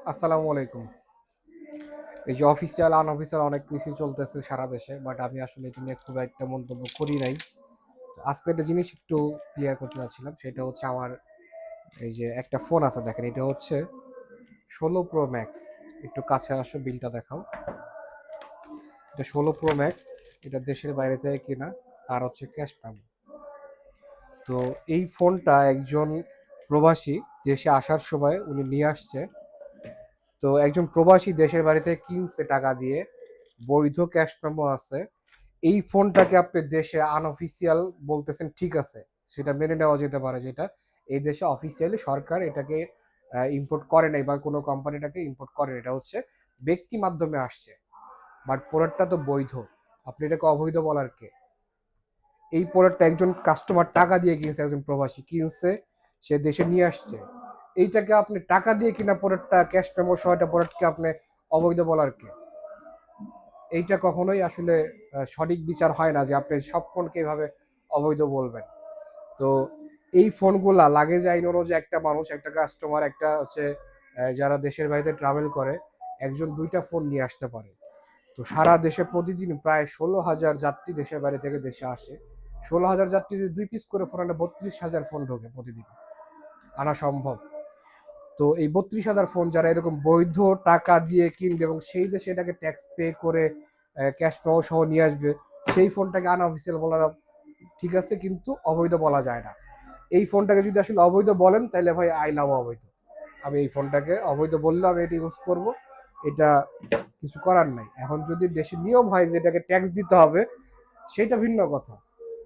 আসসালামু আলাইকুম। এই যে অফিসিয়াল আনঅফিসিয়াল অনেক কিছুই চলতেছে সারা দেশে, বাট আমি আসলে এটা নিয়ে খুব একটা মন্তব্য করি নাই। আজকে একটা জিনিস একটু ক্লিয়ার করতে চাচ্ছিলাম, সেটা হচ্ছে আমার এই যে একটা ফোন আছে, দেখেন এটা হচ্ছে 16 Pro Max। একটু কাছে আসো, বিলটা দেখাও। এটা 16 Pro Max, এটা দেশের বাইরে থেকে কেনা, তার হচ্ছে ক্যাশ পাবো। তো এই ফোনটা একজন প্রবাসী দেশে আসার সময় উনি নিয়ে আসছে। তো একজন প্রবাসী দেশের বাড়ি থেকে কিনছে টাকা দিয়ে, বৈধ ক্যাশ মেমো আছে। এই ফোনটাকে আপনি দেশে আনঅফিসিয়াল বলতেছেন, ঠিক আছে, সেটা মেনে নেওয়া যেতে পারে, যেটা এই দেশে অফিসিয়ালি সরকার এটাকে ইম্পোর্ট করে নাই বা কোনো কোম্পানিটাকে ইম্পোর্ট করে, এটা হচ্ছে ব্যক্তি মাধ্যমে আসছে। বাট প্রোডাক্টটা তো বৈধ, আপনি এটাকে অবৈধ বলার কে? এই প্রোডাক্টটা একজন কাস্টমার টাকা দিয়ে কিনছে, একজন প্রবাসী কিনছে, সে দেশে নিয়ে আসছে। এইটাকে আপনি টাকা দিয়ে কিনা প্রোডাক্টটা ক্যাশ মেমো সহ একটা প্রোডাক্টকে আপনি অবৈধ বলার কে? এইটা কখনোই আসলে সঠিক বিচার হয় না যে আপনি সব ফোনকে এভাবে অবৈধ বলবেন। তো এই ফোনগুলা লাগেজ আইন অনুযায়ী একটা মানুষ, একটা কাস্টমার, একটা হচ্ছে যারা দেশের বাইরে ট্রাভেল করে, একজন দুইটা ফোন নিয়ে আসতে পারে। তো সারা দেশে প্রতিদিন প্রায় 16,000 যাত্রী দেশের বাইরে থেকে দেশে আসে। 16,000 যাত্রী যদি 2 পিস করে ফোন আনে, 32,000 ফোন ঢোকে প্রতিদিন, আনা সম্ভব। তো এই 32,000 ফোন যারা এরকম বৈধ টাকা দিয়ে কিনবে এবং সেই দেশে এটাকে ট্যাক্স পে করে ক্যাশ পাওয়া সহ নিয়ে আসবে, সেই ফোনটাকে আনঅফিসিয়াল বলা ঠিক আছে, কিন্তু অবৈধ বলা যায় না। এই ফোনটাকে যদি আসলে অবৈধ বলেন, তাহলে ভাই আই লাভ অবৈধ। আমি এই ফোনটাকে অবৈধ বললে আমি এটা ইউজ করব, এটা কিছু করার নাই। এখন যদি দেশের নিয়ম হয় যে এটাকে ট্যাক্স দিতে হবে, সেটা ভিন্ন কথা।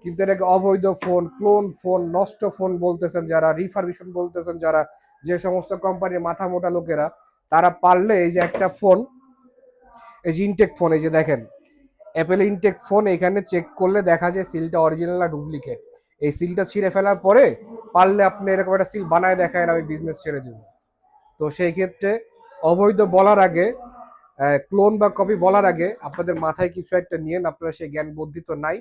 কিন্তু এটাকে অবৈধ ফোন, ক্লোন ফোন, নষ্ট ফোন বলতেছেন যারা, রিফারবিশন বলতেছেন যারা, যে সমস্ত কোম্পানির মাথা মোটা লোকেরা, তারা পারলে এই যে একটা ফোন, এই যে ইনটেক ফোন, এই যে দেখেন অ্যাপেল ইনটেক ফোন, এখানে চেক করলে দেখা যায় সিলটা অরিজিনাল না ডুপ্লিকেট। এই সিলটা ছিঁড়ে ফেলার পরে পারলে আপনি এরকম একটা সিল বানায় দেখায়, আমি বিজনেস ছেড়ে দিব। তো সেই ক্ষেত্রে অবৈধ বলার আগে, ক্লোন বা কপি বলার আগে আপনাদের মাথায় কিছু একটা নিয়েন। আপনারা সেই জ্ঞান বুদ্ধি তো নাই,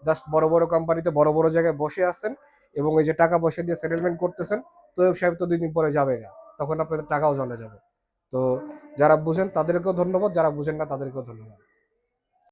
জাস্ট বড় বড় কোম্পানিতে বড় বড় জায়গায় বসে আছেন এবং এই যে টাকা পয়সা দিয়ে সেটেলমেন্ট করতেছেন। তো সাহেব তো 2 দিন পরে যাবে গা, তখন আপনাদের টাকাও চলে যাবে। তো যারা বুঝেন তাদেরকেও ধন্যবাদ, যারা বুঝেন না তাদেরকেও ধন্যবাদ।